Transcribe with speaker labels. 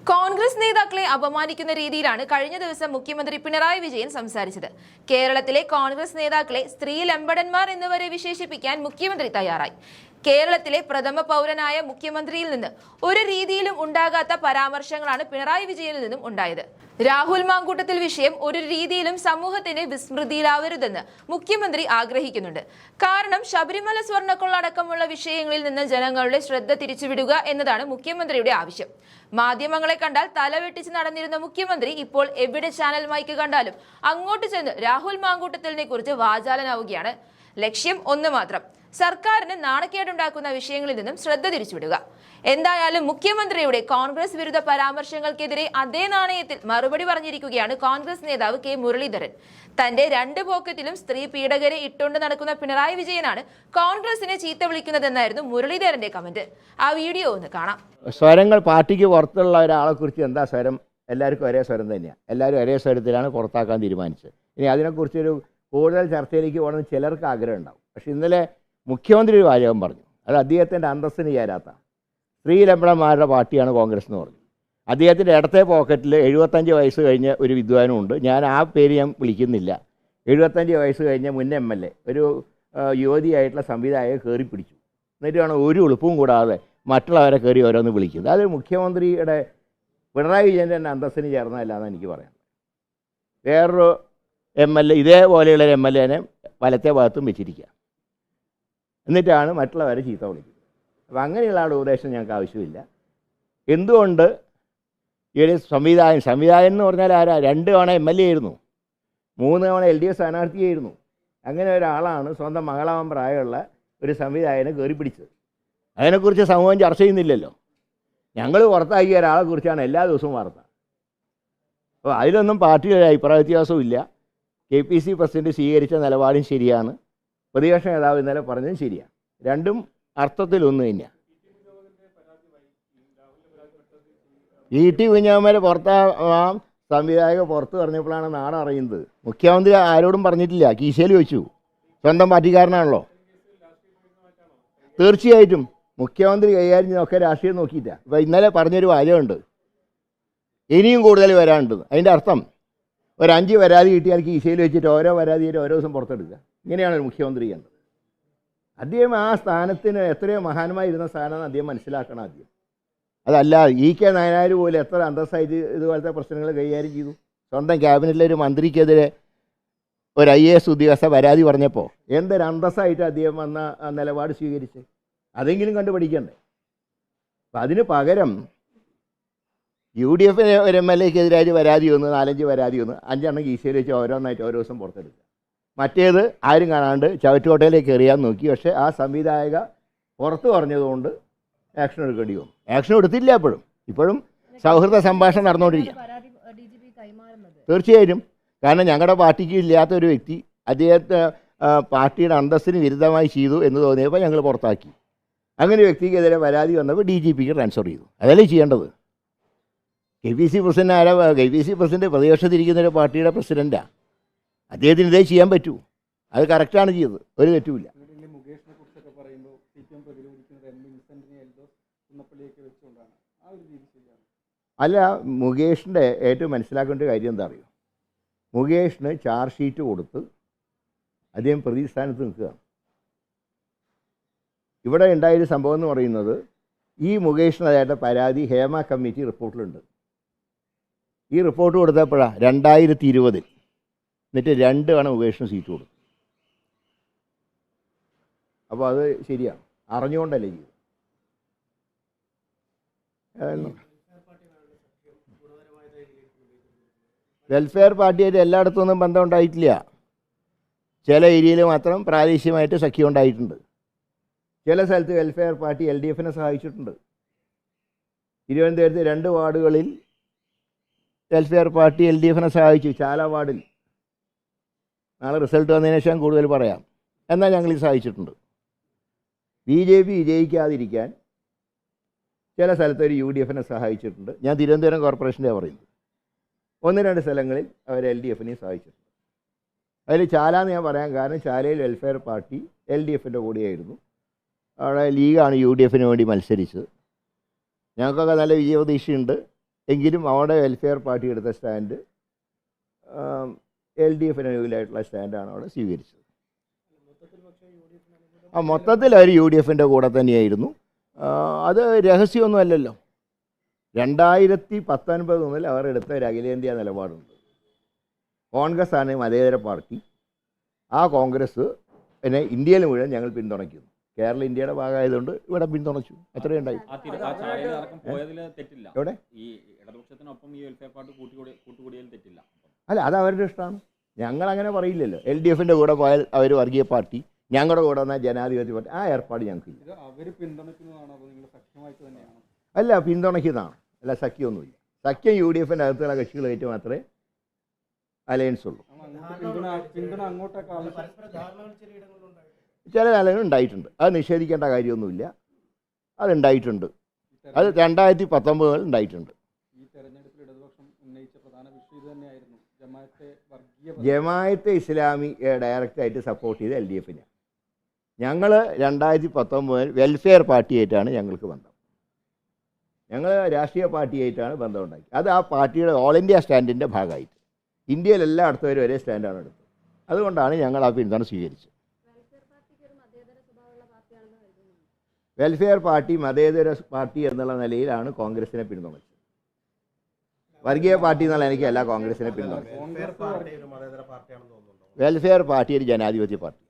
Speaker 1: കോൺഗ്രസ് നേതാക്കളെ അപമാനിക്കുന്ന രീതിയിലാണ് കഴിഞ്ഞ ദിവസം മുഖ്യമന്ത്രി പിണറായി വിജയൻ സംസാരിച്ചത്. കേരളത്തിലെ കോൺഗ്രസ് നേതാക്കളെ സ്ത്രീ ലംബടന്മാർ എന്നിവരെ വിശേഷിപ്പിക്കാൻ മുഖ്യമന്ത്രി തയ്യാറായി. കേരളത്തിലെ പ്രഥമ പൗരനായ മുഖ്യമന്ത്രിയിൽ നിന്ന് ഒരു രീതിയിലും ഉണ്ടാകാത്ത പരാമർശങ്ങളാണ് പിണറായി വിജയനിൽ നിന്നും ഉണ്ടായത്. രാഹുൽ മാങ്കൂട്ടത്തിൽ വിഷയം ഒരു രീതിയിലും സമൂഹത്തിന്റെ വിസ്മൃതിയിലാവരുതെന്ന് മുഖ്യമന്ത്രി ആഗ്രഹിക്കുന്നുണ്ട്. കാരണം ശബരിമല സ്വർണ്ണക്കൊള്ള അടക്കമുള്ള വിഷയങ്ങളിൽ നിന്ന് ജനങ്ങളുടെ ശ്രദ്ധ തിരിച്ചുവിടുക എന്നതാണ് മുഖ്യമന്ത്രിയുടെ ആവശ്യം. മാധ്യമങ്ങളെ കണ്ടാൽ തലവെട്ടിച്ച് നടന്നിരുന്ന മുഖ്യമന്ത്രി ഇപ്പോൾ എവിടെ ചാനൽ മൈക്ക് കണ്ടാലും അങ്ങോട്ട് ചെന്ന് രാഹുൽ മാങ്കൂട്ടത്തിലിനെ കുറിച്ച് വാചാലനാവുകയാണ്. ലക്ഷ്യം ഒന്ന് മാത്രം: സർക്കാരിന് നാണക്കേടുണ്ടാക്കുന്ന വിഷയങ്ങളിൽ നിന്നും ശ്രദ്ധ തിരിച്ചുവിടുക. എന്തായാലും മുഖ്യമന്ത്രിയുടെ കോൺഗ്രസ് വിരുദ്ധ പരാമർശങ്ങൾക്കെതിരെ അതേ നാണയത്തിൽ മറുപടി പറഞ്ഞിരിക്കുകയാണ് കോൺഗ്രസ് നേതാവ് കെ മുരളീധരൻ. തന്റെ രണ്ട് പോക്കറ്റിലും സ്ത്രീ പീഡകരെ ഇട്ടുകൊണ്ട് നടക്കുന്ന പിണറായി വിജയനാണ് കോൺഗ്രസിനെ ചീത്ത വിളിക്കുന്നതെന്നായിരുന്നു മുരളീധരന്റെ കമന്റ്. ആ വീഡിയോ ഒന്ന് കാണാം.
Speaker 2: സ്വരങ്ങൾ പാർട്ടിക്ക് പുറത്തുള്ള ഒരാളെ കുറിച്ച് എന്താ സ്വരം? എല്ലാവർക്കും ഒരേ സ്വരം തന്നെയാണ്. എല്ലാവരും ഒരേ സ്വരത്തിലാണ് പുറത്താക്കാൻ തീരുമാനിച്ചത്. ഇനി അതിനെക്കുറിച്ചൊരു കൂടുതൽ ചർച്ചയിലേക്ക് പോകണമെന്ന് ചിലർക്ക് ആഗ്രഹം ഉണ്ടാവും. പക്ഷെ ഇന്നലെ മുഖ്യമന്ത്രി ഒരു വാചകം പറഞ്ഞു, അത് അദ്ദേഹത്തിൻ്റെ അന്തസ്സിന് ചേരാത്ത സ്ത്രീ ലംബടന്മാരുടെ പാർട്ടിയാണ് കോൺഗ്രസ് എന്ന് പറഞ്ഞു. അദ്ദേഹത്തിൻ്റെ ഇടത്തെ പോക്കറ്റിൽ 75 വയസ്സ് കഴിഞ്ഞ ഒരു വിദ്വാനുമുണ്ട്. ഞാൻ ആ പേര് ഞാൻ വിളിക്കുന്നില്ല. 75 വയസ്സ് കഴിഞ്ഞ മുൻ MLA ഒരു യുവതിയായിട്ടുള്ള സംവിധായകയെ കയറി പിടിച്ചു. എന്നിട്ട് വേണം ഒരു എളുപ്പവും കൂടാതെ മറ്റുള്ളവരെ കയറി ഓരോന്ന് വിളിക്കുന്നത്. അത് മുഖ്യമന്ത്രിയുടെ പിണറായി വിജയൻ്റെ തന്നെ അന്തസ്സിന് ചേർന്നതല്ലാന്ന് എനിക്ക് പറയാം. വേറൊരു MLA ഇതേപോലെയുള്ള MLAനെ വലത്തെ ഭാഗത്തും വെച്ചിരിക്കുക, എന്നിട്ടാണ് മറ്റുള്ളവരെ ചീത്ത വിളിക്കുന്നത്. അപ്പോൾ അങ്ങനെയുള്ള ആളുടെ ഉപദേശം ഞങ്ങൾക്ക് ആവശ്യമില്ല. എന്തുകൊണ്ട് ഈ ഒരു സംവിധായകൻ എന്ന് പറഞ്ഞാൽ ആരാ? 2 തവണ MLA ആയിരുന്നു, 3 തവണ LDF സ്ഥാനാർത്ഥിയായിരുന്നു. അങ്ങനെ ഒരാളാണ് സ്വന്തം മകളാവാൻ പ്രായമുള്ള ഒരു സംവിധായകനെ കയറി പിടിച്ചത്. അതിനെക്കുറിച്ച് സമൂഹം ചർച്ച ചെയ്യുന്നില്ലല്ലോ. ഞങ്ങൾ പുറത്താക്കിയ ഒരാളെക്കുറിച്ചാണ് എല്ലാ ദിവസവും വാർത്ത. അപ്പോൾ അതിലൊന്നും പാർട്ടിയുടെ അഭിപ്രായ വ്യത്യാസവും ഇല്ല. KPC പ്രസിഡന്റ് സ്വീകരിച്ച നിലപാടും ശരിയാണ്, പ്രതിപക്ഷ നേതാവ് ഇന്നലെ പറഞ്ഞതും ശരിയാണ്. രണ്ടും അർത്ഥത്തിലൊന്നു തന്നെയാണ്. ET കുഞ്ഞാമ്മരെ പുറത്താവാം സംവിധായക പുറത്ത് പറഞ്ഞപ്പോഴാണ് നാടറിയുന്നത്. മുഖ്യമന്ത്രി ആരോടും പറഞ്ഞിട്ടില്ല, കീശയിൽ വെച്ചു. സ്വന്തം പാർട്ടിക്കാരനാണല്ലോ. തീർച്ചയായിട്ടും മുഖ്യമന്ത്രി കൈകാര്യം ചെയ്യുന്നതൊക്കെ രാഷ്ട്രീയം നോക്കിയിട്ടാണ്. ഇപ്പോൾ ഇന്നലെ പറഞ്ഞൊരു വാചകമുണ്ട്, ഇനിയും കൂടുതൽ വരാനുണ്ട്. അതിൻ്റെ അർത്ഥം ഒരു 5 പരാതി കിട്ടിയാൽ കീശയിൽ വെച്ചിട്ട് ഓരോ പരാതിയായിട്ട് ഓരോ ദിവസം പുറത്തെടുക്കുക. ഇങ്ങനെയാണ് ഒരു മുഖ്യമന്ത്രി ചെയ്യേണ്ടത്. അദ്ദേഹം ആ സ്ഥാനത്തിന് എത്രയോ മഹാന്മായിരുന്ന സ്ഥാനമാണ് അദ്ദേഹം മനസ്സിലാക്കണം ആദ്യം. അതല്ല EK നായനാർ പോലെ എത്ര അന്തസ്സായിട്ട് ഇതുപോലത്തെ പ്രശ്നങ്ങൾ കൈകാര്യം ചെയ്തു. സ്വന്തം ക്യാബിനറ്റിലെ ഒരു മന്ത്രിക്കെതിരെ ഒരു IAS ഉദ്യോഗസ്ഥ പരാതി പറഞ്ഞപ്പോൾ എന്തൊരു അന്തസ്സായിട്ട് അദ്ദേഹം വന്ന നിലപാട് സ്വീകരിച്ച് അതെങ്കിലും കണ്ടുപിടിക്കണ്ടേ. അപ്പം അതിന് പകരം UDF ഒരു MLAക്കെതിരായിട്ട് പരാതി വന്നു, 4-5 പരാതി വന്നു, 5 എണ്ണം കീശയിൽ വെച്ച് ഓരോന്നായിട്ട് ഓരോ ദിവസം പുറത്തെടുക്കുക. മറ്റേത് ആരും കാണാണ്ട് ചവറ്റുകോട്ടയിലേക്ക് എറിയാൻ നോക്കി. പക്ഷേ ആ സംവിധായക പുറത്ത് പറഞ്ഞതുകൊണ്ട് ആക്ഷൻ എടുക്കേണ്ടി വന്നു. ആക്ഷൻ എടുത്തില്ല. ഇപ്പോഴും സൗഹൃദ സംഭാഷണം നടന്നുകൊണ്ടിരിക്കുക. തീർച്ചയായും. കാരണം ഞങ്ങളുടെ പാർട്ടിക്ക് ഇല്ലാത്തൊരു വ്യക്തി അദ്ദേഹത്തെ പാർട്ടിയുടെ അന്തസ്സിന് വിരുദ്ധമായി ചെയ്തു എന്ന് തോന്നിയപ്പോൾ ഞങ്ങൾ പുറത്താക്കി. അങ്ങനെ വ്യക്തിക്കെതിരെ പരാതി വന്നപ്പോൾ DGPക്ക് ട്രാൻസ്ഫർ ചെയ്തു. അതല്ലേ ചെയ്യേണ്ടത്? KPC പ്രസിഡന്റ് ആരാ? KPC പ്രസിഡന്റ് പ്രതിപക്ഷത്തിരിക്കുന്ന ഒരു പാർട്ടിയുടെ പ്രസിഡന്റാണ്. അദ്ദേഹത്തിന് ഇതേ ചെയ്യാൻ പറ്റൂ. അത് കറക്റ്റാണ് ചെയ്തത്, ഒരു തെറ്റുമില്ല. അല്ല, മുകേഷിൻ്റെ ഏറ്റവും മനസ്സിലാക്കേണ്ട കാര്യം എന്താ അറിയോ? മുകേഷിന് ചാർജ് ഷീറ്റ് കൊടുത്ത് അദ്ദേഹം പ്രതിസ്ഥാനത്ത് നിൽക്കുകയാണ്. ഇവിടെ ഉണ്ടായൊരു സംഭവം എന്ന് പറയുന്നത്, ഈ മുകേഷിനതായിട്ട് പരാതി ഹേമ കമ്മിറ്റി റിപ്പോർട്ടിലുണ്ട്. ഈ റിപ്പോർട്ട് കൊടുത്തപ്പോഴാണ് 2020. എന്നിട്ട് 2 തവണ മുകേഷിന് സീറ്റ് കൊടുത്തു. അപ്പോൾ അത് ശരിയാണ്, അറിഞ്ഞുകൊണ്ടല്ലേ ചെയ്തു. വെൽഫെയർ പാർട്ടിയായിട്ട് എല്ലായിടത്തുനിന്നും ബന്ധം ഉണ്ടായിട്ടില്ല. ചില ഏരിയയിൽ മാത്രം പ്രാദേശികമായിട്ട് സഖ്യം ഉണ്ടായിട്ടുണ്ട്. ചില സ്ഥലത്ത് വെൽഫെയർ പാർട്ടി LDFനെ സഹായിച്ചിട്ടുണ്ട്. തിരുവനന്തപുരത്ത് 2 വാർഡുകളിൽ വെൽഫെയർ പാർട്ടി LDFനെ സഹായിച്ചു. ചാല വാർഡിൽ. നാളെ റിസൾട്ട് വന്നതിന് ശേഷം കൂടുതൽ പറയാം. എന്നാൽ ഞങ്ങൾ സഹായിച്ചിട്ടുണ്ട്. BJP വിജയിക്കാതിരിക്കാൻ ചില സ്ഥലത്ത് ഒരു UDFനെ സഹായിച്ചിട്ടുണ്ട്. ഞാൻ തിരുവനന്തപുരം കോർപ്പറേഷൻ്റെ പറയുന്നത്. 1-2 സ്ഥലങ്ങളിൽ അവർ LDFനെയും സഹായിച്ചിട്ടുണ്ട്. അതിൽ ചാലാന്ന് ഞാൻ പറയാൻ കാരണം, ചാലയിൽ വെൽഫെയർ പാർട്ടി LDFൻ്റെ കൂടെയായിരുന്നു. അവിടെ ലീഗാണ് UDFന് വേണ്ടി മത്സരിച്ചത്. ഞങ്ങൾക്കൊക്കെ നല്ല വിജയപ്രതീക്ഷയുണ്ട്. എങ്കിലും അവിടെ വെൽഫെയർ പാർട്ടി എടുത്ത സ്റ്റാൻഡ് LDF-ന് അനുകൂലമായിട്ടുള്ള സ്റ്റാൻഡാണ് അവിടെ സ്വീകരിച്ചത്. മൊത്തത്തിൽ അവർ UDF-ൻ്റെ കൂടെ തന്നെയായിരുന്നു. അത് രഹസ്യമൊന്നും അല്ലല്ലോ. 2019 മുതൽ അവർ എടുത്ത ഒരു അഖിലേന്ത്യാ നിലപാടുണ്ട്. കോൺഗ്രസ് ആണ് മതേതര പാർട്ടി. ആ കോൺഗ്രസ് പിന്നെ ഇന്ത്യയിൽ മുഴുവൻ ഞങ്ങൾ പിന്തുണയ്ക്കുന്നു. കേരളം ഇന്ത്യയുടെ ഭാഗമായതുകൊണ്ട് ഇവിടെ പിന്തുണച്ചു. അത്രയും ഉണ്ടായി. എവിടെ അല്ല, അത് അവരുടെ ഇഷ്ടമാണ്. ഞങ്ങളങ്ങനെ പറയില്ലല്ലോ. LDF-ൻ്റെ കൂടെ പോയാൽ അവർ വർഗീയ പാർട്ടി, ഞങ്ങളുടെ കൂടെ വന്നാൽ ജനാധിപത്യ പാർട്ടി. ആ ഏർപ്പാട് ഞങ്ങൾക്കില്ല. അല്ല, പിന്തുണയ്ക്കുന്നതാണ്. അല്ല, സഖ്യമൊന്നുമില്ല. സഖ്യം UDF-ൻ്റെ അകത്തുള്ള കക്ഷികളായിട്ട് മാത്രമേ അലയൻസ് ഉള്ളൂ. ചില കാലങ്ങൾ ഉണ്ടായിട്ടുണ്ട്. അത് നിഷേധിക്കേണ്ട കാര്യമൊന്നുമില്ല. അതുണ്ടായിട്ടുണ്ട്. അത് 2019 ഉണ്ടായിട്ടുണ്ട്. ജമാഅത്തെ ഇസ്ലാമി ഡയറക്റ്റായിട്ട് സപ്പോർട്ട് ചെയ്ത് LDF-ന്. ഞങ്ങൾ 2019 വെൽഫെയർ പാർട്ടിയായിട്ടാണ് ഞങ്ങൾക്ക് ബന്ധം. ഞങ്ങൾ രാഷ്ട്രീയ പാർട്ടിയായിട്ടാണ് ബന്ധം ഉണ്ടാക്കി. അത് ആ പാർട്ടിയുടെ ഓൾ ഇന്ത്യ സ്റ്റാൻഡിൻ്റെ ഭാഗമായിട്ട് ഇന്ത്യയിലെല്ലായിടത്തും ഒരേ സ്റ്റാൻഡാണ് എടുത്തത്. അതുകൊണ്ടാണ് ഞങ്ങൾ ആ പിന്തുണ സ്വീകരിച്ചത്. വെൽഫെയർ പാർട്ടി മതേതര പാർട്ടി എന്നുള്ള നിലയിലാണ് കോൺഗ്രസിനെ പിന്തുണച്ചത്. വർഗീയ പാർട്ടി എന്നുള്ള എനിക്ക് എല്ലാ കോൺഗ്രസിനെ പിന്തുണ. വെൽഫെയർ പാർട്ടി ഒരു ജനാധിപത്യ പാർട്ടി.